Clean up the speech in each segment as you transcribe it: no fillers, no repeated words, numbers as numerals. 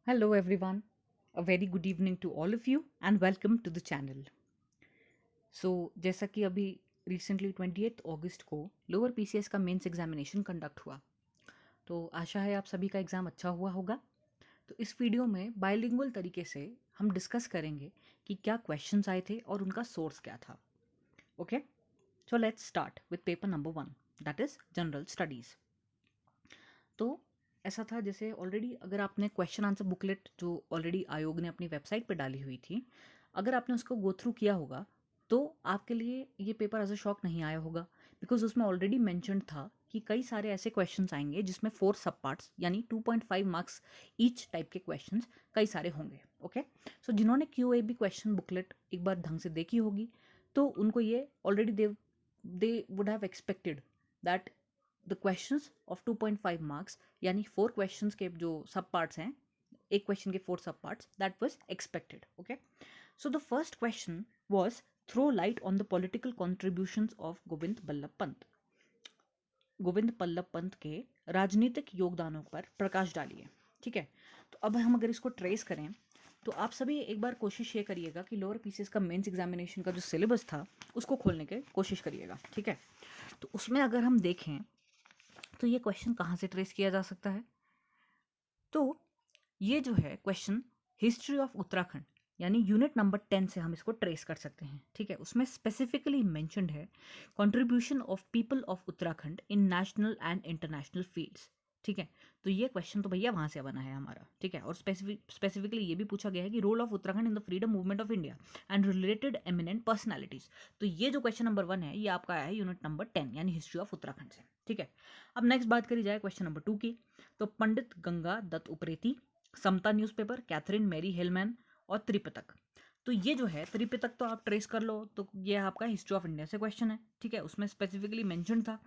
Hello, everyone. A very good evening to all of you, and welcome to the channel. जैसा कि अभी recently 28 अगस्त को lower PCS का mains examination conduct हुआ, तो आशा है आप सभी का एग्ज़ाम अच्छा हुआ होगा। तो इस वीडियो में बायलिंगुअल तरीके से हम डिस्कस करेंगे कि क्या क्वेश्चंस आए थे और उनका सोर्स क्या था। Okay, so let's start with paper number 1, that is general studies. तो ऐसा था, जैसे ऑलरेडी अगर आपने क्वेश्चन आंसर बुकलेट जो ऑलरेडी आयोग ने अपनी वेबसाइट पर डाली हुई थी, अगर आपने उसको गो थ्रू किया होगा तो आपके लिए ये पेपर एज अ शॉक नहीं आया होगा, बिकॉज उसमें ऑलरेडी मैंशनड था कि कई सारे ऐसे क्वेश्चंस आएंगे जिसमें 4 सब पार्ट्स यानी 2.5 मार्क्स ईच टाइप के क्वेश्चंस कई सारे होंगे। ओके, सो जिन्होंने क्यूएबी क्वेश्चन बुकलेट एक बार ढंग से देखी होगी तो उनको ये already they would have expected that the questions of 2.5 marks यानी 4 क्वेश्चंस के जो सब पार्ट्स हैं, एक क्वेश्चन के 4 सब parts, that was expected. Okay, so the first question was throw light on the political contributions of Govind Ballabh Pant. Govind Ballabh Pant के राजनीतिक योगदानों पर प्रकाश डालिए। ठीक है, तो अब हम अगर इसको ट्रेस करें तो आप सभी एक बार कोशिश ये करिएगा कि लोअर पीसीएस का मेंस एग्जामिनेशन का जो सिलेबस था उसको खोलने की कोशिश करिएगा। ठीक है, तो उसमें अगर हम देखें तो ये क्वेश्चन कहाँ से ट्रेस किया जा सकता है, तो ये जो है क्वेश्चन हिस्ट्री ऑफ उत्तराखंड यानी यूनिट नंबर 10 से हम इसको ट्रेस कर सकते हैं। ठीक है, उसमें स्पेसिफिकली मेंशन्ड है contribution of people of Uttarakhand in national and international fields. ठीक है, तो ये क्वेश्चन तो भैया वहाँ से बना है हमारा। ठीक है, और स्पेसिफिकली ये भी पूछा गया है कि role of Uttarakhand in the freedom movement of India and related eminent personalities. तो ये जो क्वेश्चन नंबर 1 है ये आपका आया है यूनिट नंबर 10 यानी हिस्ट्री ऑफ उत्तराखंड से। ठीक है, अब नेक्स्ट बात करी जाए क्वेश्चन नंबर 2 की, तो पंडित गंगा दत्त उप्रेती, समता न्यूज़पेपर, कैथरीन मैरी हेलमैन और त्रिपिटक। तो ये जो है त्रिपिटक तो आप ट्रेस कर लो, तो ये आपका हिस्ट्री ऑफ इंडिया से क्वेश्चन है। ठीक है, उसमें स्पेसिफिकली मेंशन था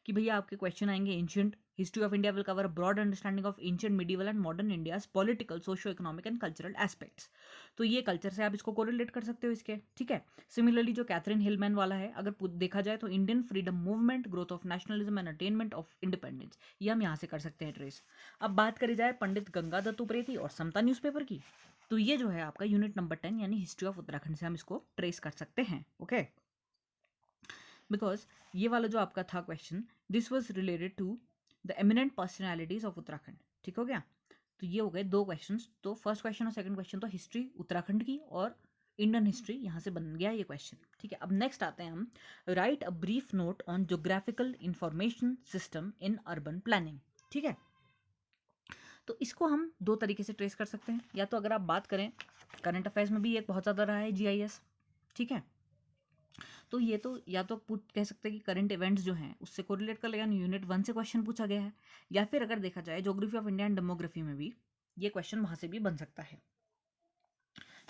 कि भैया आपके क्वेश्चन आएंगे ancient history of India will cover a broad understanding of ancient medieval and modern India's political socio economic and cultural aspects. तो ये कल्चर से आप इसको कोरिलेट कर सकते हो इसके। ठीक है, सिमिलरली जो कैथरीन हिलमैन वाला है अगर देखा जाए तो Indian freedom movement, growth of nationalism and attainment of independence, ये हम यहाँ से कर सकते हैं ट्रेस। अब बात करी जाए पंडित गंगा दत्त उप्रेती और समता न्यूज़पेपर की, तो ये जो है आपका यूनिट नंबर 10 यानी हिस्ट्री ऑफ उत्तराखंड से हम इसको ट्रेस कर सकते हैं। ओके, बिकॉज ये वाला जो आपका था question, this was related to the eminent personalities of Uttarakhand. ठीक हो गया, तो ये हो गए दो क्वेश्चन। तो फर्स्ट क्वेश्चन और सेकंड क्वेश्चन तो हिस्ट्री उत्तराखंड की और इंडियन हिस्ट्री यहाँ से बन गया ये क्वेश्चन। ठीक है, अब नेक्स्ट आते हैं हम, right a brief note on geographical information system in urban planning. ठीक है, तो इसको हम दो तरीके से ट्रेस कर सकते हैं, या तो अगर आप बात करें करंट अफेयर्स में भी एक बहुत ज़्यादा रहा है जीआईएस। ठीक है, तो ये तो या तो कह सकते हैं कि करंट इवेंट्स जो हैं उससे कोरिलेट कर लेगा, यूनिट 1 से क्वेश्चन पूछा गया है, या फिर अगर देखा जाए geography of India and demography में भी ये क्वेश्चन वहाँ से भी बन सकता है,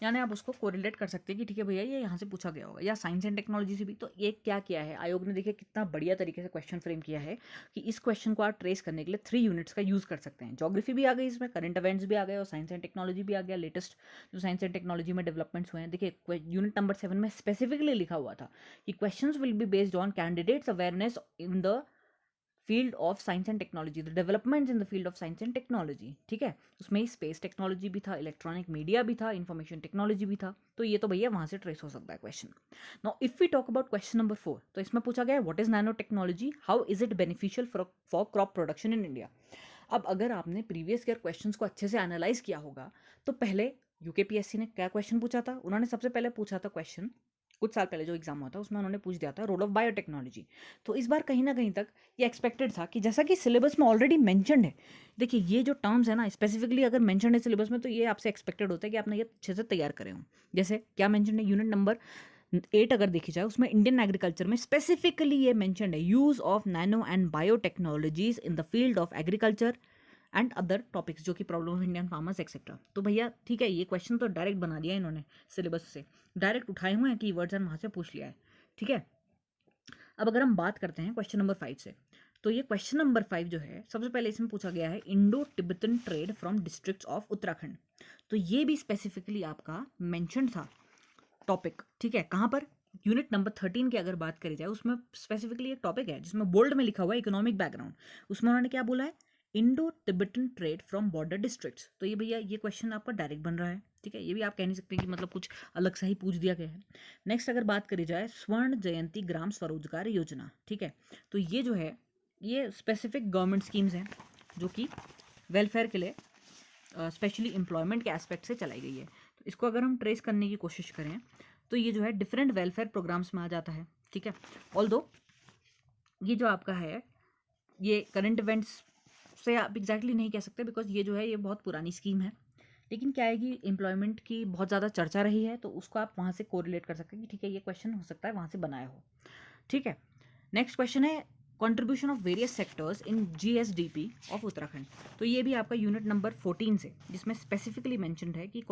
यानी आप उसको कोरिलेट कर सकते हैं कि ठीक है भैया ये यहाँ से पूछा गया होगा, या साइंस एंड टेक्नोलॉजी से भी। तो एक क्या किया है आयोग ने, देखिए कितना बढ़िया तरीके से क्वेश्चन फ्रेम किया है कि इस क्वेश्चन को आप ट्रेस करने के लिए 3 यूनिट्स का यूज़ कर सकते हैं। ज्योग्राफी भी आ गई इसमें, करंट इवेंट्स भी आ गए और साइंस एंड टेक्नोलॉजी भी आ गया, लेटेस्ट जो साइंस एंड टेक्नोलॉजी में डेवलपमेंट्स हुए हैं। देखिए यूनिट नंबर 7 में स्पेसिफिकली लिखा हुआ था कि question will be based on candidates awareness in the field of science and technology, the developments in the field of science and technology. ठीक है, उसमें स्पेस टेक्नोलॉजी भी था, इलेक्ट्रॉनिक मीडिया भी था, इंफॉर्मेशन टेक्नोलॉजी भी था। तो ये तो भैया वहां से ट्रेस हो सकता है question. Now if we talk about question number 4, तो इसमें पूछा गया है what is nano technology, how is it beneficial for crop production in India. अब अगर आपने प्रीवियस ईयर क्वेश्चंस को अच्छे से एनालाइज किया होगा तो पहले यूकेपीएससी ने क्या क्वेश्चन पूछा था, उन्होंने सबसे पहले पूछा था क्वेश्चन, कुछ साल पहले जो एग्जाम हुआ था उसमें उन्होंने पूछ दिया था रोल ऑफ बायोटेक्नोलॉजी। तो इस बार कहीं ना कहीं तक ये एक्सपेक्टेड था कि जैसा कि सिलेबस में ऑलरेडी मेंशन्ड है, देखिए ये जो टर्म्स है ना स्पेसिफिकली अगर मेंशन्ड है सिलेबस में तो ये आपसे एक्सपेक्टेड होता है कि आपने ये अच्छे से तैयार करे हों। जैसे क्या मेंशन्ड है, यूनिट नंबर 8 अगर देखी जाए उसमें इंडियन एग्रीकल्चर में स्पेसिफिकली ये मेंशन्ड है use of nano and biotechnologies in the field of agriculture and other topics जो कि problem of Indian farmers etcetera. तो भैया ठीक है, ये क्वेश्चन तो डायरेक्ट बना दिया इन्होंने, सिलेबस से डायरेक्ट उठाए हुए हैं की वर्ड्स एंड वहाँ से पूछ लिया है। ठीक है, अब अगर हम बात करते हैं क्वेश्चन नंबर 5 से, तो ये क्वेश्चन नंबर 5 जो है सबसे पहले इसमें पूछा गया है Indo Tibetan trade from districts of Uttarakhand. तो ये भी स्पेसिफिकली आपका मेंशन था टॉपिक। ठीक है, कहाँ पर, यूनिट नंबर 13 की अगर बात करी जाए उसमें स्पेसिफिकली एक टॉपिक है जिसमें बोल्ड में लिखा हुआ है इकोनॉमिक बैकग्राउंड। उसमें उन्होंने क्या बोला है, Indo Tibetan trade from border districts. तो ये भैया ये क्वेश्चन आपका डायरेक्ट बन रहा है, ठीक है, ये भी आप कह नहीं सकते कि मतलब कुछ अलग सा ही पूछ दिया गया है। नेक्स्ट अगर बात करी जाए स्वर्ण जयंती ग्राम स्वरोजगार योजना, ठीक है, तो ये जो है ये स्पेसिफिक गवर्नमेंट स्कीम्स हैं जो कि वेलफेयर के लिए स्पेशली एम्प्लॉयमेंट के एस्पेक्ट से चलाई गई है। तो इसको अगर हम ट्रेस करने की कोशिश करें तो ये जो है डिफरेंट वेलफेयर प्रोग्राम्स में आ जाता है, ठीक है। ऑल्दो ये जो आपका है ये करंट इवेंट्स से आप एग्जैक्टली नहीं कह सकते, बिकॉज ये जो है ये बहुत पुरानी स्कीम है, लेकिन क्या है कि एम्प्लॉयमेंट की बहुत ज़्यादा चर्चा रही है, तो उसको आप वहाँ से कोरिलेट कर सकते हैं कि ठीक है ये क्वेश्चन हो सकता है वहाँ से बनाया हो, ठीक है। नेक्स्ट क्वेश्चन है contribution of various sectors in GSDP of Uttarakhand. तो ये भी आपका यूनिट नंबर 14 से, जिसमें स्पेसिफिकली मेंशन्ड है कि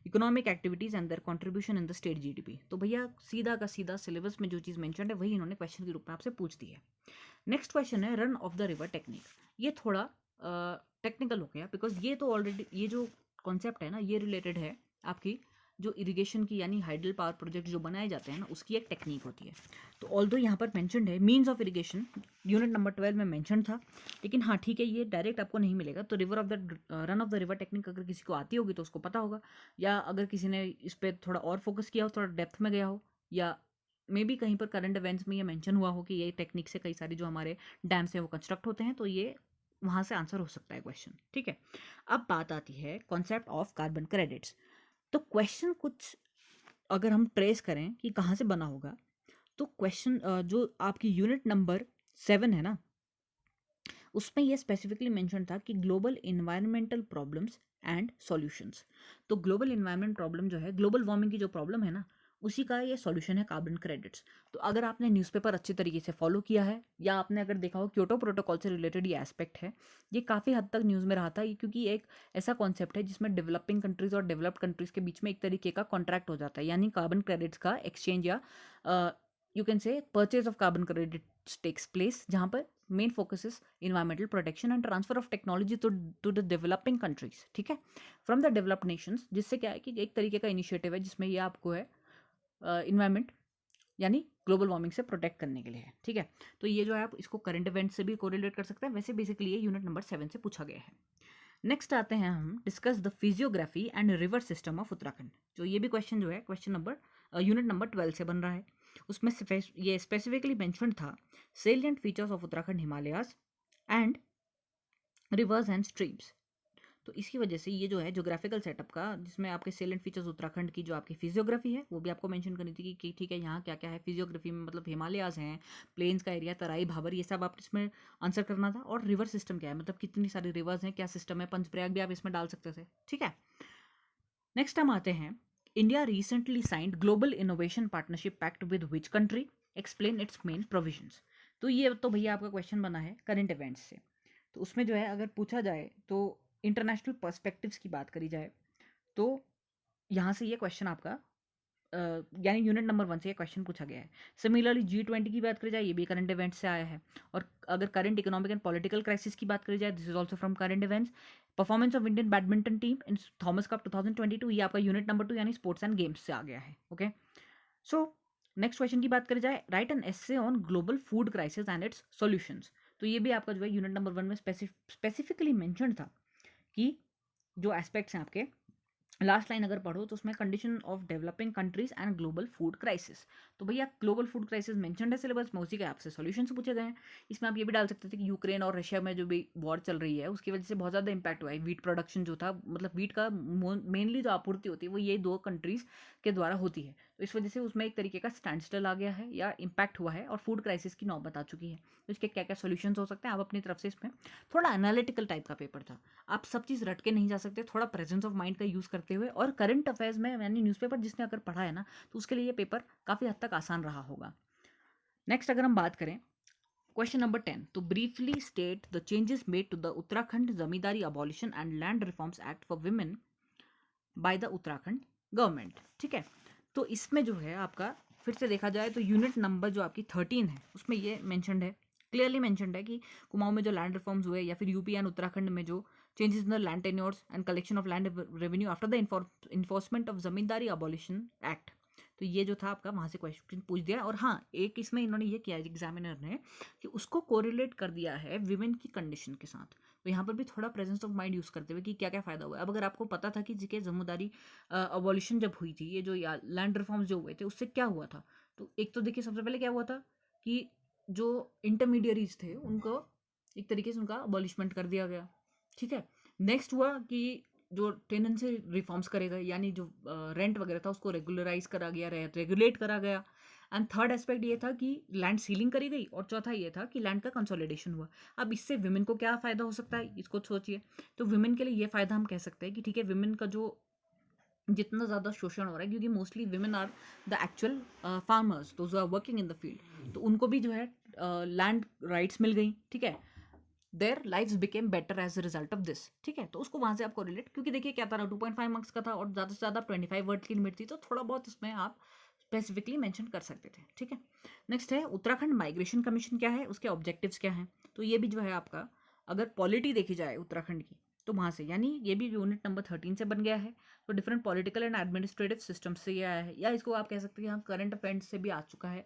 economic activities and there contribution in the state GDP. तो भैया सीधा का सीधा सिलेबस में जो चीज़ मेंशन्ड है वही इन्होंने क्वेश्चन के रूप में आपसे पूछ दी है। नेक्स्ट क्वेश्चन है run of the river technique. ये थोड़ा टेक्निकल हो गया, बिकॉज ये तो ऑलरेडी ये जो कॉन्सेप्ट है ना ये रिलेटेड है आपकी जो इरिगेशन की यानी हाइडल पावर प्रोजेक्ट जो बनाए जाते हैं ना उसकी एक टेक्निक होती है। तो ऑल्दो यहाँ पर मेंशन्ड है means of irrigation, unit number 12 में मेंशन था, लेकिन हाँ ठीक है ये डायरेक्ट आपको नहीं मिलेगा। तो river of the run of the river technique अगर किसी को आती होगी तो उसको पता होगा, या अगर किसी ने इस पर थोड़ा और फोकस किया हो, थोड़ा डेप्थ में गया हो, या मे बी कहीं पर करंट इवेंट्स में ये मेंशन हुआ हो कि ये टेक्निक से कई सारी जो हमारे डैम्स हैं वो कंस्ट्रक्ट होते हैं, तो ये वहाँ से आंसर हो सकता है क्वेश्चन, ठीक है। अब बात आती है कॉन्सेप्ट ऑफ कार्बन क्रेडिट्स। तो क्वेश्चन कुछ अगर हम ट्रेस करें कि कहाँ से बना होगा, तो क्वेश्चन जो आपकी यूनिट नंबर 7 है ना उसमें यह स्पेसिफिकली मेंशन था कि global environmental problems and solutions. तो ग्लोबल इन्वायरमेंट प्रॉब्लम जो है, ग्लोबल वार्मिंग की जो प्रॉब्लम है ना उसी का ये सॉल्यूशन है कार्बन क्रेडिट्स। तो अगर आपने न्यूज़पेपर अच्छी तरीके से फॉलो किया है, या आपने अगर देखा हो क्योटो प्रोटोकॉल से रिलेटेड ये एस्पेक्ट है, ये काफ़ी हद तक न्यूज़ में रहा था, क्योंकि एक ऐसा कॉन्सेप्ट है जिसमें डेवलपिंग कंट्रीज़ और डेवलप्ड कंट्रीज़ के बीच में एक तरीके का कॉन्ट्रैक्ट हो जाता है, यानी कार्बन क्रेडिट्स का एक्सचेंज, या you can say purchase of carbon credits takes place, जहाँ पर main focus is environmental protection and transfer of technology to the developing countries, ठीक है, फ्रॉम द डेवलप्ड नेशंस। जिससे क्या है कि एक तरीके का इनिशिएटिव है जिसमें ये आपको है इन्वायरमेंट यानी ग्लोबल वार्मिंग से प्रोटेक्ट करने के लिए है, ठीक है। तो ये जो है आप इसको करंट इवेंट से भी कोरिलेट कर सकते हैं, वैसे बेसिकली ये यूनिट नंबर 7 से पूछा गया है। नेक्स्ट आते हैं हम discuss the physiography and river system of Uttarakhand. जो ये भी क्वेश्चन जो है क्वेश्चन नंबर यूनिट नंबर 12 से बन रहा है। उसमें ये स्पेसिफिकली मेंशन था salient features of Uttarakhand Himalayas and reverse and streams. तो इसकी वजह से ये जो है जोग्राफिकल सेटअप का, जिसमें आपके सेलेंट फीचर्स उत्तराखंड की जो आपकी फिजियोग्राफी है वो भी आपको मेंशन करनी थी कि ठीक है यहाँ क्या क्या है फिजियोग्राफी में, मतलब हिमालयाज हैं, प्लेन्स का एरिया, तराई, भाबर, ये सब आप इसमें आंसर करना था। और रिवर सिस्टम क्या है, मतलब कितनी सारी रिवर्स हैं, क्या सिस्टम है, पंचप्रयाग भी आप इसमें डाल सकते थे, ठीक है। नेक्स्ट हम आते हैं India recently signed global innovation partnership pact with which country, explain its main provisions. तो ये तो भैया आपका क्वेश्चन बना है करंट इवेंट्स से। तो उसमें जो है अगर पूछा जाए तो इंटरनेशनल पर्सपेक्टिव्स की बात करी जाए तो यहाँ से ये क्वेश्चन आपका यानी यूनिट नंबर 1 से ये क्वेश्चन पूछा गया है। सिमिलरली G20 की बात करी जाए, ये भी करंट इवेंट्स से आया है। और अगर current economic and political crisis की बात करी जाए, this is also from current events. Performance of Indian badminton team in Thomas cup 2022, ये आपका यूनिट नंबर 2 यानी स्पोर्ट्स एंड गेम्स से आ गया है, ओके। सो नेक्स्ट क्वेश्चन की बात करी जाए, write an essay on global food crisis and its solutions. तो ये भी आपका जो है यूनिट नंबर 1 में स्पेसिफिकली मेंशन था कि जो एस्पेक्ट्स हैं आपके, लास्ट लाइन अगर पढ़ो तो उसमें condition of developing countries and global food crisis. तो भैया ग्लोबल फूड क्राइसिस मेंशन्ड है सिलेबस में, उसी के आपसे सॉल्यूशन से पूछे गए हैं। इसमें आप ये भी डाल सकते थे कि यूक्रेन और रशिया में जो भी वॉर चल रही है उसकी वजह से बहुत ज़्यादा इंपैक्ट हुआ है। वीट प्रोडक्शन जो था, मतलब वीट का मेनली जो आपूर्ति होती है वो ये 2 कंट्रीज़ के द्वारा होती है, तो इस वजह से उसमें एक तरीके का स्टैंड स्टिल आ गया है या इम्पैक्ट हुआ है और फूड क्राइसिस की नौबत आ चुकी है। तो इसके क्या क्या सोल्यूशन हो सकते हैं, आप अपनी तरफ से इसमें थोड़ा एनालिटिकल टाइप का पेपर था, आप सब चीज़ रट के नहीं जा सकते, थोड़ा प्रेजेंस ऑफ माइंड का यूज़ करते हुए। और करंट अफेयर्स में यानी न्यूज़पेपर जिसने अगर पढ़ा है ना तो उसके लिए ये पेपर काफ़ी हद तक आसान रहा होगा। नेक्स्ट अगर हम बात करें क्वेश्चन नंबर 10, तो briefly state the changes made to the Uttarakhand zamindari abolition and land reforms act for women by the Uttarakhand government, ठीक है। तो इसमें जो है आपका फिर से देखा जाए तो यूनिट नंबर जो आपकी 13 है उसमें ये मैंशनड है, क्लियरली मैंशनड है कि कुमाऊं में जो लैंड रिफॉर्म्स हुए, या फिर यूपी एंड उत्तराखंड में जो changes in the land tenures and collection of land revenue after the enforcement of zamindari abolition act. तो ये जो था आपका वहाँ से क्वेश्चन पूछ दिया। और हाँ, एक इसमें इन्होंने ये किया एग्जामिनर ने कि उसको कोरिलेट कर दिया है विमेन की कंडीशन के साथ। तो यहाँ पर भी थोड़ा प्रेजेंस ऑफ माइंड यूज़ करते हुए कि क्या क्या फ़ायदा हुआ है। अब अगर आपको पता था कि जी जमींदारी अबॉलिशन जब हुई थी, ये जो लैंड रिफॉर्म्स जो हुए थे, उससे क्या हुआ था, तो एक तो देखिए सबसे पहले क्या हुआ था कि जो इंटरमीडियरीज थे उनको एक तरीके से उनका अबॉलिशमेंट कर दिया गया, ठीक है। नेक्स्ट हुआ कि जो टेनेंसी रिफॉर्म्स करे गए, यानी जो रेंट वगैरह था उसको रेगुलराइज करा गया, रेगुलेट करा गया। एंड थर्ड एस्पेक्ट ये था कि लैंड सीलिंग करी गई, और चौथा ये था कि लैंड का कंसोलिडेशन हुआ। अब इससे विमेन को क्या फ़ायदा हो सकता है, इसको सोचिए। तो विमेन के लिए ये फ़ायदा हम कह सकते हैं कि ठीक है, विमेन का जो जितना ज़्यादा शोषण हो रहा है, क्योंकि mostly women are the actual farmers, those are working in the field, तो उनको भी जो है लैंड राइट्स मिल गई, ठीक है। Their lifes became better as a result of this, ठीक है। तो उसको वहाँ से आपको रिलेट, क्योंकि देखिए क्या था ना, 2.5 मार्क्स का था और ज़्यादा से ज़्यादा 25 वर्ड की लिमिट थी, तो थोड़ा बहुत इसमें आप स्पेसिफिकली मेंशन कर सकते थे, ठीक है। नेक्स्ट है उत्तराखंड माइग्रेशन कमीशन क्या है, उसके ऑब्जेक्टिव्स क्या हैं। तो ये भी जो है आपका, अगर पॉलिटी देखी जाए उत्तराखंड की, तो वहाँ से, यानी ये भी यूनिट नंबर 13 से बन गया है। तो different political and administrative system से ये आया है, या इसको आप कह सकते हैं यहाँ करंट अफेयर्स से भी आ चुका है,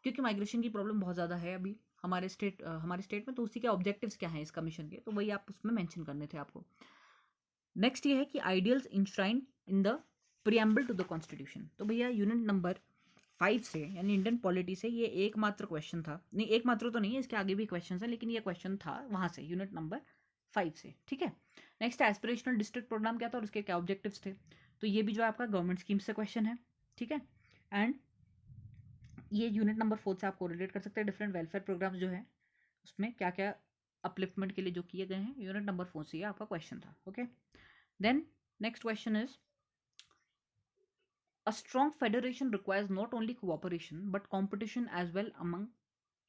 क्योंकि माइग्रेशन की प्रॉब्लम बहुत ज़्यादा है अभी हमारे स्टेट में। तो उसी के ऑब्जेक्टिव्स क्या हैं इस कमीशन के, तो वही आप उसमें मेंशन करने थे आपको। नेक्स्ट ये है कि ideals enshrine in the preamble to the constitution. तो भैया यूनिट नंबर 5 से, यानी इंडियन पॉलिटी से, ये एकमात्र क्वेश्चन था, नहीं एकमात्र तो नहीं है, इसके आगे भी क्वेश्चन है, लेकिन ये क्वेश्चन था वहाँ से यूनिट नंबर 5 से, ठीक है। नेक्स्ट एस्पिरेशनल डिस्ट्रिक्ट प्रोग्राम क्या था और उसके क्या ऑब्जेक्टिव्स थे। तो ये भी जो आपका गवर्नमेंट स्कीम से क्वेश्चन है, ठीक है। एंड ये यूनिट नंबर 4 से आपको रिलेट कर सकते हैं, डिफरेंट वेलफेयर प्रोग्राम्स जो है उसमें क्या क्या अपलिफ्टमेंट के लिए जो किए गए हैं, यूनिट नंबर 4 से ये आपका क्वेश्चन था, okay. Then next question is, a strong federation requires not only cooperation but competition as well among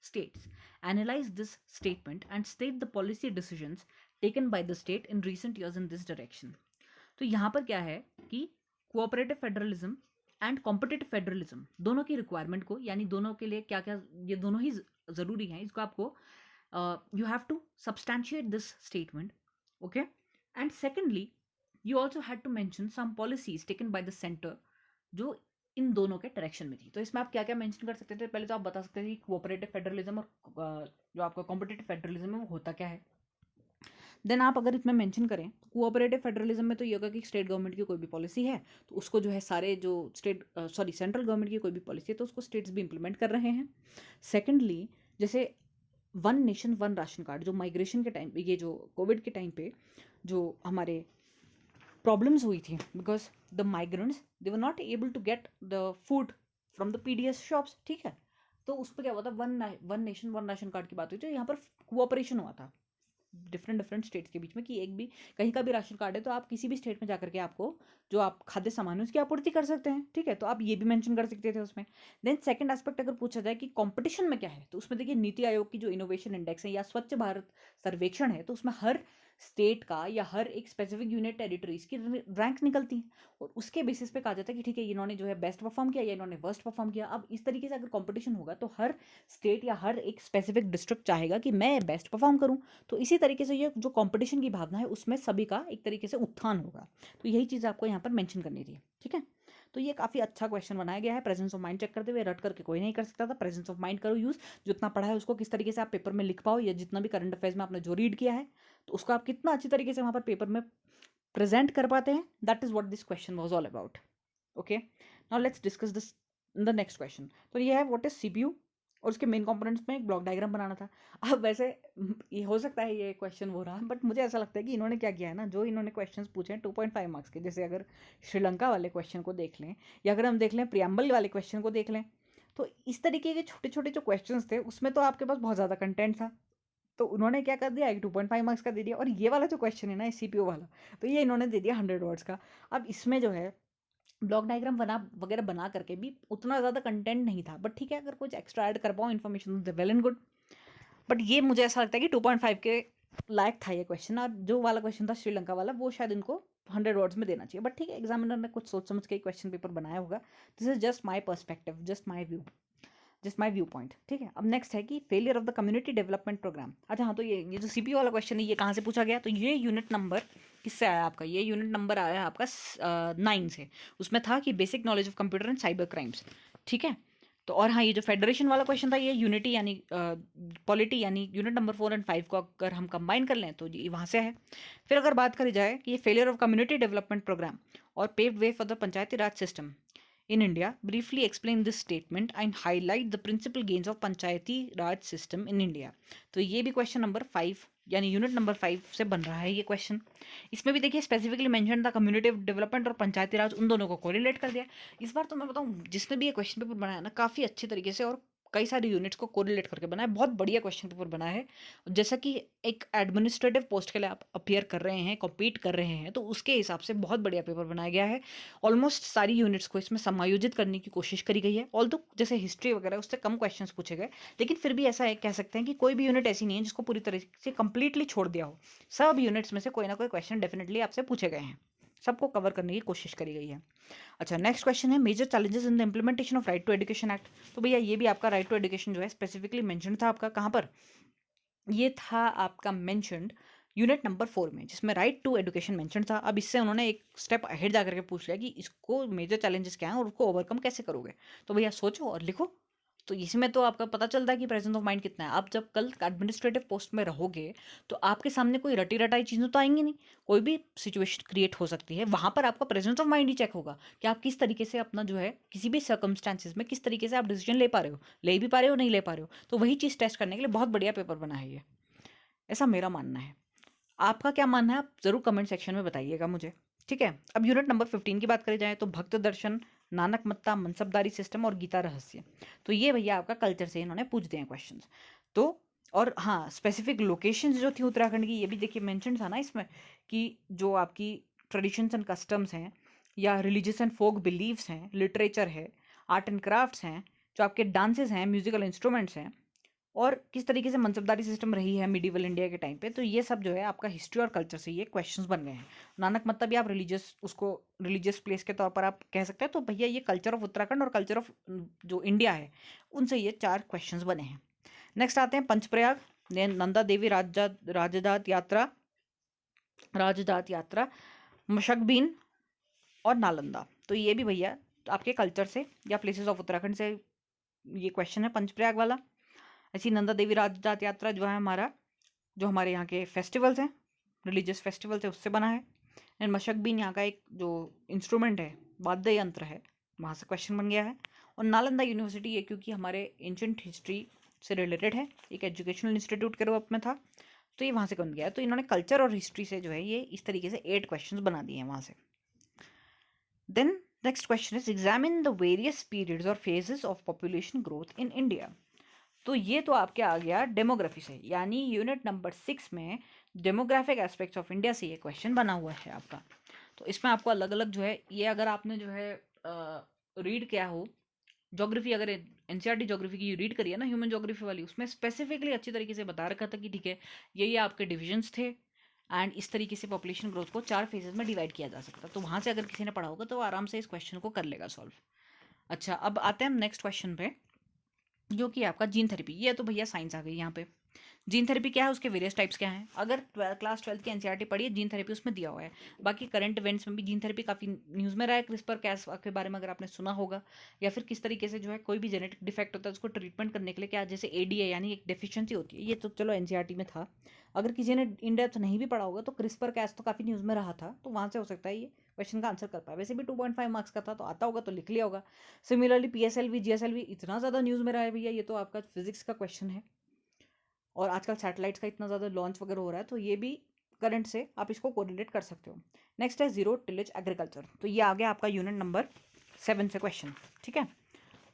states. Analyze this statement and state the policy decisions taken by the state in recent years in this direction. तो यहाँ पर क्या है कि cooperative federalism and competitive federalism दोनों की requirement को, यानी दोनों के लिए क्या क्या, ये दोनों ही ज़रूरी हैं, इसको आपको you have to substantiate this statement, okay. And secondly you also had to mention some policies taken by the centre जो इन दोनों के डायरेक्शन में थी। तो इसमें आप क्या क्या मेंशन कर सकते थे, पहले तो आप बता सकते थे कि कोऑपरेटिव फेडरलिज्म और जो आपका कॉम्पिटिटिव फेडरलिज्म है वो होता क्या है। देन आप अगर इसमें मेंशन करें, कोऑपरेटिव फेडरलिज्म में तो ये होगा कि स्टेट गवर्नमेंट की कोई भी पॉलिसी है तो उसको जो है सारे जो सेंट्रल गवर्नमेंट की कोई भी पॉलिसी है तो उसको स्टेट्स भी इंप्लीमेंट कर रहे हैं। सेकेंडली, जैसे one nation one ration card, जो माइग्रेशन के टाइम, ये जो कोविड के टाइम पे जो हमारे प्रॉब्लम्स हुई थी, because the migrants they were not able to get the food from the PDS shops, ठीक है। तो उस पर क्या हुआ था, one nation one ration card की बात हुई थी, यहाँ पर कोऑपरेशन हुआ था डिफरेंट स्टेट्स के बीच में कि एक भी कहीं का भी राशन कार्ड है तो आप किसी भी स्टेट में जाकर के आपको जो आप खाद्य सामान है उसकी आपूर्ति कर सकते हैं, ठीक है। तो आप ये भी मेंशन कर सकते थे उसमें। देन सेकंड एस्पेक्ट अगर पूछा जाए कि कंपटीशन में क्या है, तो उसमें देखिए नीति आयोग की जो इनोवेशन इंडेक्स है या स्वच्छ भारत सर्वेक्षण है, तो उसमें हर स्टेट का या हर एक स्पेसिफिक यूनिट टेरिटरीज की रैंक निकलती है और उसके बेसिस पे कहा जाता है कि ठीक है इन्होंने जो है बेस्ट परफॉर्म किया या इन्होंने वर्स्ट परफॉर्म किया। अब इस तरीके से अगर कंपटीशन होगा तो हर स्टेट या हर एक स्पेसिफिक डिस्ट्रिक्ट चाहेगा कि मैं बेस्ट परफॉर्म करूं, तो इसी तरीके से ये जो कंपटीशन की भावना है उसमें सभी का एक तरीके से उत्थान होगा। तो यही चीज़ आपको यहाँ पर मेंशन करनी थी, ठीक है। तो ये काफ़ी अच्छा क्वेश्चन बनाया गया है। प्रेजेंस ऑफ माइंड चेक करते हुए रट करके कोई नहीं कर सकता था, प्रेजेंस ऑफ माइंड करो यूज़, जितना पढ़ा है उसको किस तरीके से आप पेपर में लिख पाओ, या जितना भी करंट अफेयर्स में आपने जो रीड किया है तो उसको आप कितना अच्छी तरीके से वहाँ पर पेपर में प्रेजेंट कर पाते हैं, that is what this question was all about, okay. Now let's discuss this the next question. तो ये है व्हाट इज सीपीयू, और उसके मेन कंपोनेंट्स में एक ब्लॉक डायग्राम बनाना था। अब वैसे ये हो सकता है ये क्वेश्चन हो रहा है, बट मुझे ऐसा लगता है कि इन्होंने क्या किया है ना, जो इन्होंने क्वेश्चंस पूछे हैं 2.5 मार्क्स के, जैसे अगर श्रीलंका वाले क्वेश्चन को देख लें या अगर हम देख लें प्रियम्बल वाले क्वेश्चन को देख लें, तो इस तरीके के छोटे छोटे जो क्वेश्चन थे उसमें तो आपके पास बहुत ज़्यादा कंटेंट था, तो उन्होंने क्या कर दिया, एक 2.5 मार्क्स का दे दिया। और ये वाला जो क्वेश्चन है ना सीपीओ वाला, तो ये इन्होंने दे दिया 100 वर्ड्स का। अब इसमें जो है ब्लॉक डायग्राम बना वगैरह बना करके भी उतना ज़्यादा कंटेंट नहीं था, बट ठीक है अगर कुछ एक्स्ट्रा ऐड कर पाओ इन्फॉर्मेशन तो वेल एंड गुड। बट ये मुझे ऐसा लगता है कि 2.5 के लायक था ये क्वेश्चन, और जो वाला क्वेश्चन था श्रीलंका वाला वो शायद इनको 100 वर्ड्स में देना चाहिए। बट ठीक है, एग्जामिनर ने कुछ सोच समझ के क्वेश्चन पेपर बनाया होगा। This is just my perspective, just my view point, ठीक है। अब नेक्स्ट है कि failure of the community development programme. अच्छा हाँ, तो ये जो सीपीओ वाला क्वेश्चन है ये कहाँ से पूछा गया, तो ये यूनिट नंबर किससे आया आपका, ये यूनिट नंबर आया आपका 9 से। उसमें था कि basic knowledge of computer and cyber crimes, ठीक है। तो और हाँ, ये जो फेडरेशन वाला क्वेश्चन था, ये यूनिटी यानी पॉलिटी यानी यूनिट नंबर 4 और 5 को अगर हम कंबाइन कर लें तो ये वहाँ से है। फिर अगर बात करी जाए कि ये failure of community development programme और paved way for the Panchayati Raj system in India, briefly explain this statement and highlight the principal gains of Panchayati Raj system in India। तो ये भी क्वेश्चन नंबर 5 यानी यूनिट नंबर 5 से बन रहा है ये क्वेश्चन। इसमें भी देखिए स्पेसिफिकली मेंशन था कम्युनिटी डेवलपमेंट और पंचायती राज, उन दोनों को कोरिलेट कर दिया। इस बार तो मैं बताऊँ, जिसने भी ये क्वेश्चन पेपर बनाया ना, काफ़ी अच्छे तरीके से और कई सारी यूनिट्स को कोरिलेट करके बनाया, बहुत बढ़िया क्वेश्चन पेपर बना है। जैसा कि एक एडमिनिस्ट्रेटिव पोस्ट के लिए आप अपियर कर रहे हैं, कॉम्पीट कर रहे हैं, तो उसके हिसाब से बहुत बढ़िया पेपर बनाया गया है। ऑलमोस्ट सारी यूनिट्स को इसमें समायोजित करने की कोशिश करी गई है। ऑल्दो जैसे हिस्ट्री वगैरह उससे कम क्वेश्चंस पूछे गए, लेकिन फिर भी ऐसा है, कह सकते हैं कि कोई भी यूनिट ऐसी नहीं है जिसको पूरी तरह से कंप्लीटली छोड़ दिया हो। सब यूनिट्स में से कोई ना कोई क्वेश्चन डेफिनेटली आपसे पूछे गए हैं, सबको कवर करने की कोशिश करी गई है। अच्छा, नेक्स्ट क्वेश्चन है major challenges in the implementation of right to education act. तो भैया ये भी आपका राइट टू एजुकेशन जो है स्पेसिफिकली मेंशन था आपका कहाँ पर, ये था आपका मेंशनड यूनिट नंबर 4 में, जिसमें राइट टू एजुकेशन मेंशन था। अब इससे उन्होंने एक स्टेप अहेड जा करके पूछ लिया कि इसको मेजर चैलेंजेस क्या हैं और उसको ओवरकम कैसे करोगे। तो भैया सोचो और लिखो। तो इसमें तो आपका पता चलता है कि प्रेजेंस ऑफ माइंड कितना है। आप जब कल एडमिनिस्ट्रेटिव पोस्ट में रहोगे तो आपके सामने कोई रटी रटाई चीज़ें तो आएंगी नहीं, कोई भी सिचुएशन क्रिएट हो सकती है। वहाँ पर आपका प्रेजेंस ऑफ माइंड ही चेक होगा कि आप किस तरीके से अपना जो है किसी भी सर्कमस्टांसिस में किस तरीके से आप डिसीजन ले पा रहे हो, ले भी पा रहे हो, नहीं ले पा रहे हो। तो वही चीज़ टेस्ट करने के लिए बहुत बढ़िया पेपर बना है ये, ऐसा मेरा मानना है। आपका क्या मानना है आप ज़रूर कमेंट सेक्शन में बताइएगा मुझे। ठीक है, अब यूनिट नंबर 15 की बात करी जाए तो भक्त दर्शन, नानक मत्ता, मनसबदारी सिस्टम और गीता रहस्य। तो ये भैया आपका कल्चर से इन्होंने पूछ दिए हैं क्वेश्चन। तो और हाँ, स्पेसिफिक लोकेशंस जो थी उत्तराखंड की, ये भी देखिए मेंशन था ना इसमें कि जो आपकी ट्रेडिशंस एंड कस्टम्स हैं या रिलीजियस एंड फोक बिलीव्स हैं, लिटरेचर है, आर्ट एंड क्राफ्ट्स हैं, जो आपके डांसेस हैं, म्यूजिकल इंस्ट्रूमेंट्स हैं, और किस तरीके से मनसबदारी सिस्टम रही है मिडिवल इंडिया के टाइम पे। तो ये सब जो है आपका हिस्ट्री और कल्चर से ये क्वेश्चंस बन गए हैं। नानक मत्ता भी आप रिलीजियस, उसको रिलीजियस प्लेस के तौर पर आप कह सकते हैं। तो भैया ये कल्चर ऑफ उत्तराखंड और कल्चर ऑफ जो इंडिया है, उनसे ये 4 क्वेश्चंस बने हैं। नेक्स्ट आते हैं पंचप्रयाग, नंदा देवी राजजात यात्रा, मशकबीन और नालंदा। तो ये भी भैया आपके कल्चर से या प्लेसेस ऑफ उत्तराखंड से ये क्वेश्चन है पंचप्रयाग वाला। ऐसी नंदा देवी राजजात यात्रा जो है हमारा, जो हमारे यहाँ के फेस्टिवल्स हैं, रिलीजियस फेस्टिवल्स है, उससे बना है। एंड मशकबीन यहाँ का एक जो इंस्ट्रूमेंट है, वाद्य यंत्र है, वहाँ से क्वेश्चन बन गया है। और नालंदा यूनिवर्सिटी ये क्योंकि हमारे एंशंट हिस्ट्री से रिलेटेड है, एक एजुकेशनल इंस्टीट्यूट के रूप में था, तो ये वहाँ से बन गया है। तो इन्होंने कल्चर और हिस्ट्री से जो है ये इस तरीके से 8 क्वेश्चन बना दिए हैं वहाँ से। Then next question is examine the various periods और phases of population growth in India. तो ये तो आपके आ गया डेमोग्राफी से, यानी यूनिट नंबर 6 में डेमोग्राफिक एस्पेक्ट्स ऑफ इंडिया से ये क्वेश्चन बना हुआ है आपका। तो इसमें आपको अलग अलग जो है ये, अगर आपने जो है रीड किया हो ज्योग्राफी, अगर एनसीईआरटी ज्योग्राफी की रीड करिए ना, ह्यूमन ज्योग्राफी वाली, उसमें स्पेसिफिकली अच्छी तरीके से बता रखा था कि ठीक है ये आपके डिविजन्स थे एंड इस तरीके से पॉपुलेशन ग्रोथ को 4 फेजेस में डिवाइड किया जा सकता। तो वहाँ से अगर किसी ने पढ़ा होगा तो वो आराम से इस क्वेश्चन को कर लेगा सॉल्व। अच्छा, अब आते हैं हम नेक्स्ट क्वेश्चन पे, जो कि आपका जीन थेरेपी। ये तो भैया साइंस आ गई यहाँ पे। जीन थेरेपी क्या है, उसके वेरियस टाइप्स क्या हैं, अगर क्लास 12 की एनसीईआरटी पढ़ी है, जीन थेरेपी उसमें दिया हुआ है। बाकी करंट इवेंट्स में भी जीन थेरेपी काफ़ी न्यूज़ में रहा है। क्रिस्पर कैस के बारे में अगर आपने सुना होगा, या फिर किस तरीके से जो है कोई भी जेनेटिक डिफेक्ट होता है उसको ट्रीटमेंट करने के लिए क्या, जैसे एडीए यानी एक डेफिशिएंसी होती है, ये तो चलो एनसीईआरटी में था। अगर किसी ने इन डेप्थ नहीं भी पढ़ा होगा तो क्रिस्पर कैस तो काफ़ी न्यूज़ में रहा था, तो वहाँ से हो सकता है ये क्वेश्चन का आंसर कर पाए। वैसे भी 2.5 मार्क्स का था, तो आता होगा तो लिख लिया होगा। सिमिलरली पीएसएलवी जीएसएलवी इतना ज़्यादा न्यूज़ में रहा है भैया, ये तो आपका फिजिक्स का क्वेश्चन है। और आजकल सैटेलाइट्स का इतना ज़्यादा लॉन्च वगैरह हो रहा है, तो ये भी करंट से आप इसको कोरिलेट कर सकते हो। नेक्स्ट है जीरो टिलेज एग्रीकल्चर। तो ये आ गया आपका यूनिट नंबर 7 से क्वेश्चन। ठीक है,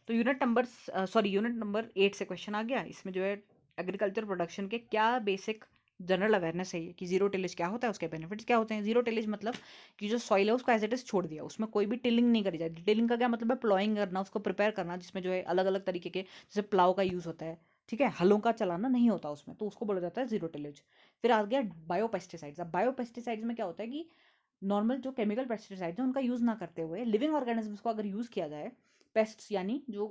तो यूनिट नंबर 8 से क्वेश्चन आ गया। इसमें जो है एग्रीकल्चर प्रोडक्शन के क्या बेसिक जनरल अवेयरनेस है ये, कि जीरो टिलेज क्या होता है, उसके बेनिफिट्स क्या होते हैं। जीरो टिलेज मतलब कि जो सॉइल है उसको एज इट इज छोड़ दिया, उसमें कोई भी टिलिंग नहीं करी जाती। टिलिंग का क्या मतलब है, प्लॉइंग करना, उसको प्रिपेयर करना, जिसमें जो है अलग अलग तरीके के, जैसे प्लाव का यूज़ होता है, ठीक है, हलों का चलाना नहीं होता उसमें, तो उसको बोला जाता है जीरो टिलेज। फिर आ गया बायोपेस्टिसाइड्स। अब बायोपेस्टिसाइड्स में क्या होता है कि नॉर्मल जो केमिकल पेस्टिसाइड्स हैं उनका यूज़ ना करते हुए लिविंग ऑर्गेनिजम्स को अगर यूज़ किया जाए, पेस्ट्स यानी जो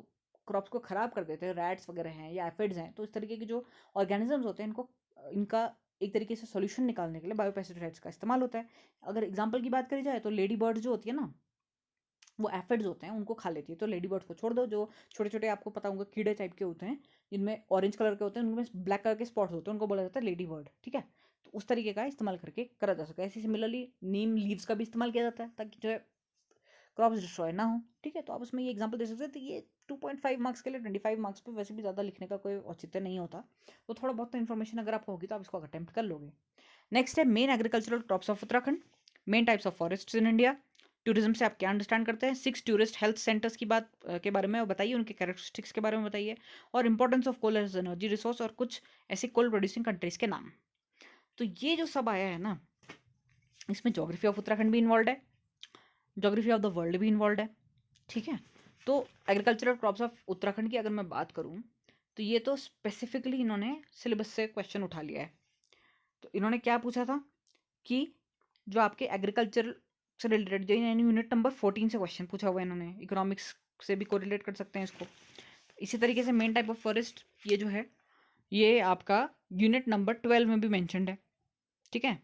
क्रॉप्स को ख़राब कर देते हैं, रैट्स वगैरह हैं या एफिड्स हैं, तो इस तरीके के जो ऑर्गेनिजम्स होते हैं इनको, इनका एक तरीके से सॉल्यूशन निकालने के लिए बायोपेस्टिसाइड्स का इस्तेमाल होता है। अगर एग्जांपल की बात करी जाए तो लेडी बर्ड्स जो होती है ना, वो एफिड्स होते हैं उनको खा लेती है। तो लेडी बर्ड्स को छोड़ दो, जो छोटे छोटे आपको पता होंगे कीड़े टाइप के होते हैं जिनमें ऑरेंज कलर के होते हैं, उनमें ब्लैक कलर के स्पॉट्स होते हैं, उनको बोला जाता है लेडी बर्ड। ठीक है, तो उस तरीके का इस्तेमाल करके करा जा सकता है। ऐसे सिमिलरली नीम लीव्स का भी इस्तेमाल किया जाता है ताकि जो है क्रॉप्स डिस्ट्रॉय ना हो। ठीक है, तो आप उसमें ये एग्जांपल दे सकते हैं। तो ये 2.5 मार्क्स के लिए 25 मार्क्स पे वैसे भी ज़्यादा लिखने का कोई औचित्य नहीं होता, तो थोड़ा बहुत तो इन्फॉर्मेशन अगर आपको होगी तो आप इसको अटेम्प्ट कर लोगे। नेक्स्ट है main agricultural crops of Uttarakhand, main types of forests in India. Tourism से आप क्या अंडरस्टैंड करते हैं? 6 टूरिस्ट हेल्थ सेंटर्स की बात के बारे में बताइए, उनके कैरेक्टरिस्टिक्स के बारे में बताइए, और importance of coal as energy resource, और कुछ ऐसे कोल प्रोड्यूसिंग कंट्रीज के नाम। तो ये जो सब आया है ना, इसमें जोग्राफी ऑफ उत्तराखंड भी इन्वॉल्व है, जोग्राफी ऑफ द वर्ल्ड भी इन्वॉल्व है। ठीक है, तो एग्रीकल्चरल क्रॉप्स ऑफ उत्तराखंड की अगर मैं बात करूँ तो ये तो स्पेसिफिकली इन्होंने सिलेबस से क्वेश्चन उठा लिया है। तो इन्होंने क्या पूछा था कि जो आपके एग्रीकल्चर से रिलेटेड जो यानी यूनिट नंबर 14 से क्वेश्चन पूछा हुआ है इन्होंने, इकोनॉमिक्स से भी कोरिलेट कर सकते हैं इसको। इसी तरीके से मेन टाइप ऑफ फॉरेस्ट ये जो है ये आपका यूनिट नंबर 12 में भी मैंशनड है। ठीक है,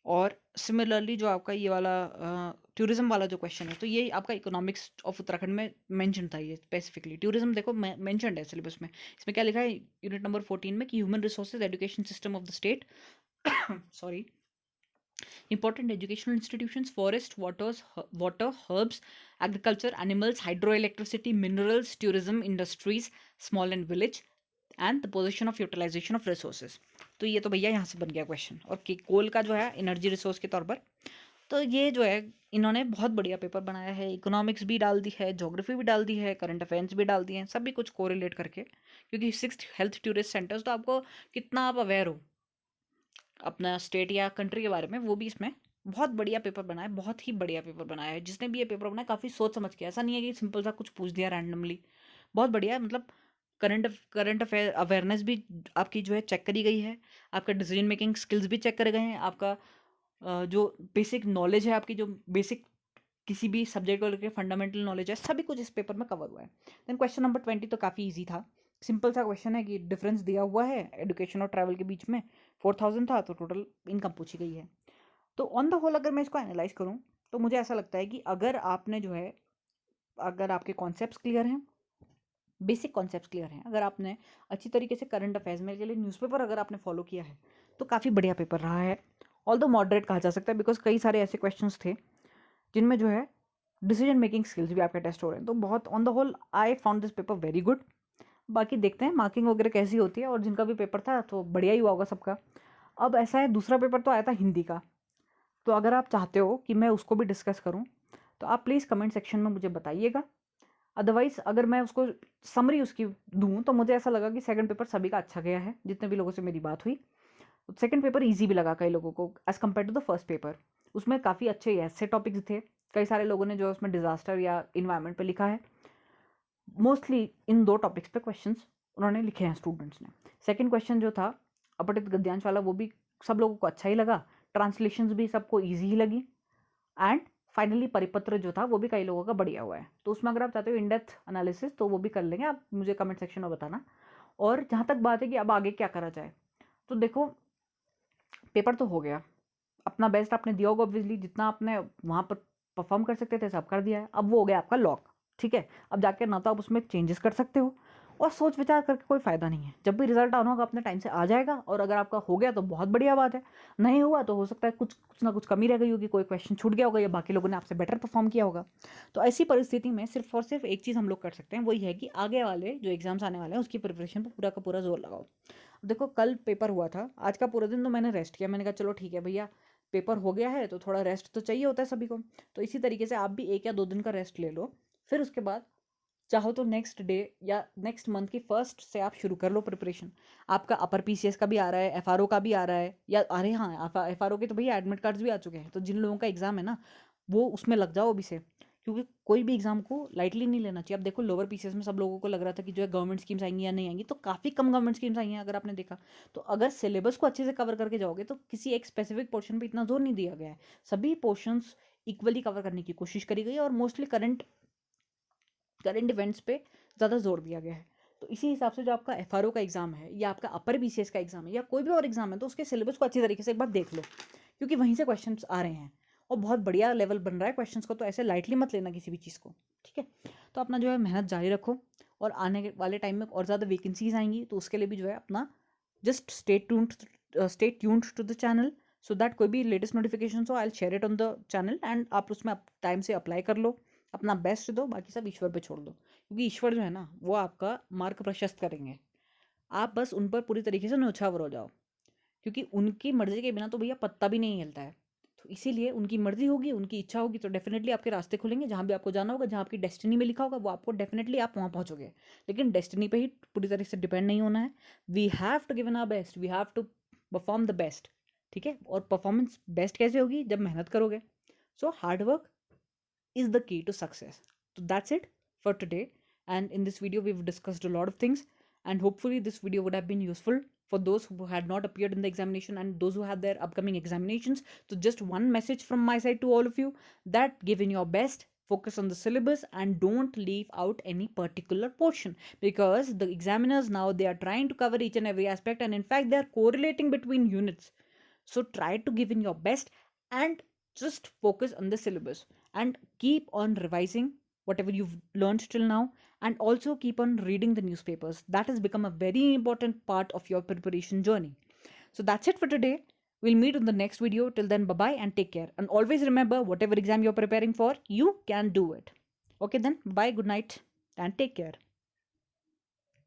और सिमिलरली जो आपका ये वाला टूरिज्म वाला जो क्वेश्चन है, तो ये आपका इकोनॉमिक्स ऑफ उत्तराखंड में मेंशन था। ये स्पेसिफिकली टूरिज्म देखो मेंशनड है सिलेबस में। इसमें क्या लिखा है यूनिट नंबर 14 में कि human resources education system of the state sorry, important educational institutions, forest, water, herbs, agriculture, animals, hydroelectricity, minerals, tourism, industries, small and village, and the position of utilization of resources। तो ये तो भैया यहाँ से बन गया क्वेश्चन। और कोल का जो है एनर्जी रिसोर्स के तौर पर, तो ये जो है इन्होंने बहुत बढ़िया पेपर बनाया है। इकोनॉमिक्स भी डाल दी है, ज्योग्राफी भी डाल दी है, करंट अफेयर्स भी डाल दिए हैं, सभी कुछ कोरिलेट करके, क्योंकि 6 हेल्थ टूरिस्ट सेंटर्स, तो आपको कितना आप अवेयर हो अपना स्टेट या कंट्री के बारे में, वो भी इसमें बहुत बढ़िया पेपर बनाया है। बहुत ही बढ़िया पेपर बनाया है जिसने भी ये पेपर बनाया, काफ़ी सोच समझ के। ऐसा नहीं है कि सिंपल सा कुछ पूछ दिया रैंडमली, बहुत बढ़िया। मतलब करंट अफेयर अवेयरनेस भी आपकी जो है चेक करी गई है, आपका डिसीजन मेकिंग स्किल्स भी चेक करे गए हैं, आपका जो बेसिक नॉलेज है, आपकी जो बेसिक किसी भी सब्जेक्ट को लेकर फंडामेंटल नॉलेज है, सभी कुछ इस पेपर में कवर हुआ है। देन क्वेश्चन नंबर 20 तो काफ़ी ईजी था, सिंपल सा क्वेश्चन है कि डिफरेंस दिया हुआ है एजुकेशन और ट्रैवल के बीच में, 4000 था, तो टोटल इनकम पूछी गई है। तो ऑन द होल अगर मैं इसको एनालाइज करूँ तो मुझे ऐसा लगता है कि अगर आपने जो है, अगर आपके कॉन्सेप्ट्स क्लियर हैं, बेसिक कॉन्सेप्ट्स क्लियर हैं, अगर आपने अच्छी तरीके से करंट अफेयर्स में के लिए न्यूज़पेपर अगर आपने फॉलो किया है, तो काफ़ी बढ़िया पेपर रहा है। ऑल दो मॉडरेट कहा जा सकता है, बिकॉज कई सारे ऐसे क्वेश्चंस थे जिनमें जो है डिसीजन मेकिंग स्किल्स भी आपके टेस्ट हो रहे हैं। तो बहुत on the whole I found this paper very good. बाकी देखते हैं मार्किंग वगैरह कैसी होती है, और जिनका भी पेपर था तो बढ़िया ही हुआ होगा सबका। अब ऐसा है, दूसरा पेपर तो आया था हिंदी का, तो अगर आप चाहते हो कि मैं उसको भी डिस्कस करूं तो आप प्लीज़ कमेंट सेक्शन में मुझे बताइएगा। अदरवाइज़ अगर मैं उसको समरी उसकी दूं तो मुझे ऐसा लगा कि सेकंड पेपर सभी का अच्छा गया है, जितने भी लोगों से मेरी बात हुई। सेकंड पेपर ईजी भी लगा कई लोगों को as compare to the first paper. उसमें काफ़ी अच्छे ऐसे टॉपिक्स थे, कई सारे लोगों ने जो उसमें डिज़ास्टर या इन्वायरमेंट पे लिखा है, मोस्टली इन 2 टॉपिक्स पे क्वेश्चंस उन्होंने लिखे हैं स्टूडेंट्स ने। सेकंड क्वेश्चन जो था अपठित गद्यांश वाला, वो भी सब लोगों को अच्छा ही लगा, ट्रांसलेशंस भी सबको ईजी ही लगी, एंड फाइनली परिपत्र जो था वो भी कई लोगों का बढ़िया हुआ है। तो उसमें अगर आप चाहते हो इन डेप्थ एनालिसिस तो वो भी कर लेंगे, आप मुझे कमेंट सेक्शन में बताना। और जहाँ तक बात है कि अब आगे क्या करा जाए, तो देखो पेपर तो हो गया, अपना बेस्ट आपने दिया होगा, ऑब्वियसली जितना आपने वहाँ पर परफॉर्म कर सकते थे सब कर दिया है। अब वो हो गया आपका लॉक। ठीक है, अब जाके ना तो आप उसमें चेंजेस कर सकते हो, और सोच विचार करके कोई फ़ायदा नहीं है। जब भी रिजल्ट आना होगा अपने टाइम से आ जाएगा, और अगर आपका हो गया तो बहुत बढ़िया बात है, नहीं हुआ तो हो सकता है कुछ कुछ ना कुछ कमी रह गई होगी, कोई क्वेश्चन छूट गया होगा, या बाकी लोगों ने आपसे बेटर परफॉर्म किया होगा। तो ऐसी परिस्थिति में सिर्फ और सिर्फ एक चीज़ हम लोग कर सकते हैं, वही है कि आगे वाले जो एग्जाम्स आने वाले हैं उसकी प्रिपरेशन पर पूरा का पूरा जोर लगाओ। देखो कल पेपर हुआ था, आज का पूरा दिन तो मैंने रेस्ट किया, मैंने कहा चलो ठीक है भैया, पेपर हो गया है तो थोड़ा रेस्ट तो चाहिए होता है सभी को। तो इसी तरीके से आप भी 1 या 2 दिन का रेस्ट ले लो, फिर उसके बाद चाहो तो नेक्स्ट डे या नेक्स्ट मंथ की फर्स्ट से आप शुरू कर लो प्रिपरेशन। आपका अपर पीसीएस का भी आ रहा है, एफआरओ का भी आ रहा है, या अरे हाँ एफआरओ के तो भैया एडमिट कार्ड्स भी आ चुके हैं, तो जिन लोगों का एग्जाम है ना वो उसमें लग जाओ अभी से, क्योंकि कोई भी एग्जाम को लाइटली नहीं लेना चाहिए। अब देखो लोअर पीसीएस में सब लोगों को लग रहा था कि जो है गवर्नमेंट स्कीम्स आएंगी या नहीं आएंगी, तो काफ़ी कम गवर्नमेंट स्कीम्स आई हैं अगर आपने देखा। तो अगर सिलेबस को अच्छे से कवर करके जाओगे तो किसी एक स्पेसिफिक पोर्शन पे इतना जोर नहीं दिया गया है, सभी पोर्शंस इक्वली कवर करने की कोशिश करी गई है, और मोस्टली करंट इवेंट्स पे ज़्यादा जोर दिया गया है। तो इसी हिसाब से जो आपका एफआरओ का एग्जाम है, या आपका अपर बीसीएस का एग्जाम है, या कोई भी और एग्जाम है, तो उसके सिलेबस को अच्छी तरीके से एक बार देख लो, क्योंकि वहीं से क्वेश्चंस आ रहे हैं। और बहुत बढ़िया लेवल बन रहा है क्वेश्चंस को, तो ऐसे लाइटली मत लेना किसी भी चीज़ को, ठीक है। तो अपना जो है मेहनत जारी रखो, और आने वाले टाइम में और ज़्यादा वैकेंसीज आएंगी, तो उसके लिए भी जो है अपना just stay tuned to the channel, so that कोई भी लेटेस्ट नोटिफिकेशन हो, I will share it on the channel, and आप उसमें टाइम से अप्लाई कर लो, अपना बेस्ट दो, बाकी सब ईश्वर पे छोड़ दो, क्योंकि ईश्वर जो है ना वो आपका मार्ग प्रशस्त करेंगे। आप बस उन पर पूरी तरीके से न्यौछावर हो जाओ, क्योंकि उनकी मर्जी के बिना तो भैया पत्ता भी नहीं हिलता है। तो इसीलिए उनकी मर्जी होगी, उनकी इच्छा होगी, तो डेफिनेटली आपके रास्ते खुलेंगे, जहाँ भी आपको जाना होगा, जहाँ आपकी डेस्टिनी में लिखा होगा वो आपको डेफिनेटली आप वहाँ पहुँचोगे। लेकिन डेस्टिनी पे ही पूरी तरह से डिपेंड नहीं होना है। We have to give in our best, we have to perform the best, ठीक है। और परफॉर्मेंस बेस्ट कैसे होगी, जब मेहनत करोगे। So hard work is the key to success. So that's it for today. And in this video, we've discussed a lot of things. And hopefully, this video would have been useful for those who had not appeared in the examination and those who have their upcoming examinations. So, just one message from my side to all of you, that give in your best, focus on the syllabus, and don't leave out any particular portion, because the examiners now, they are trying to cover each and every aspect, and in fact they are correlating between units. So try to give in your best, and just focus on the syllabus, and keep on revising whatever you've learned till now, and also keep on reading the newspapers. That has become a very important part of your preparation journey. So that's it for today. We'll meet in the next video. Till then, bye bye and take care. And always remember, whatever exam you're preparing for, you can do it. Okay, then, bye, good night, and take care.